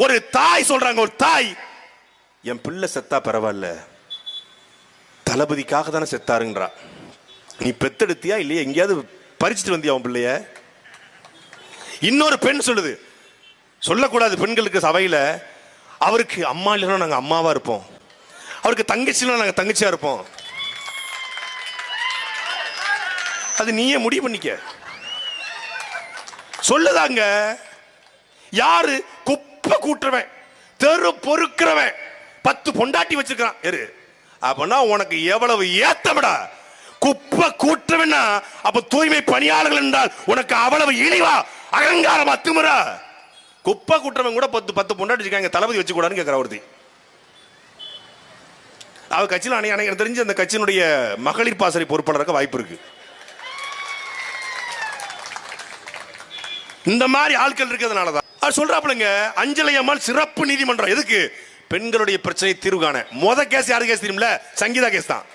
ஒரு தாய் சொல்றாங்க, ஒரு தாய், என் பிள்ளை செத்தா பரவாயில்ல, தளபதிக்காக தானே செத்தாருன்றா. நீ பெத்தெடுத்தியா இல்லையா, எங்கேயாவது பறிச்சுட்டு வந்தியா உன் பிள்ளைய? இன்னொரு பெண் சொல்லுது, சொல்லக்கூடாது பெண்களுக்கு சபையில, அவருக்கு அம்மா இல்லைன்னா நாங்க அம்மாவா இருப்போம், அவருக்கு தங்கச்சினா நாங்க தங்கச்சியா இருப்போம். அது நீயே முடிவு பண்ணிக்க. சொல்லுதாங்க. யாரு? குப்பை கூட்டுறவன், தெரு பொறுக்கிறவன், 10 பொண்டாட்டி வச்சிருக்கான். அப்பனா உனக்கு எவ்வளவு ஏத்தமடா? குப்பை கூட்டுறவனா? அப்ப தூய்மை பணியாளர்கள் என்றால் உனக்கு அவ்வளவு இழிவா, அகங்காரமா, திமிரா? குப்பை கூட்டுறவன் கூட 10 பொண்டாட்டி வச்சிருக்காங்க, தளபதி வச்சு கூடாதுன்னு கேட்கிற ஒருத்தி. அவ கட்சியில் எனக்கு தெரிஞ்சு அந்த கட்சியினுடைய மகளிர் பாசறை பொறுப்பாளருக்கு வாய்ப்பு இருக்கு. இந்த மாதிரி ஆட்கள் இருக்கிறதுனாலதான் சொல்றாப்லங்க. அஞ்சலை அம்மாள் சிறப்பு நீதிமன்றம் எதுக்கு? பெண்களுடைய பிரச்சனை தீர்வு காண. கேஸ் யாரு கேஸ் தெரியுமில்ல? சங்கீதா கேஸ் தான்.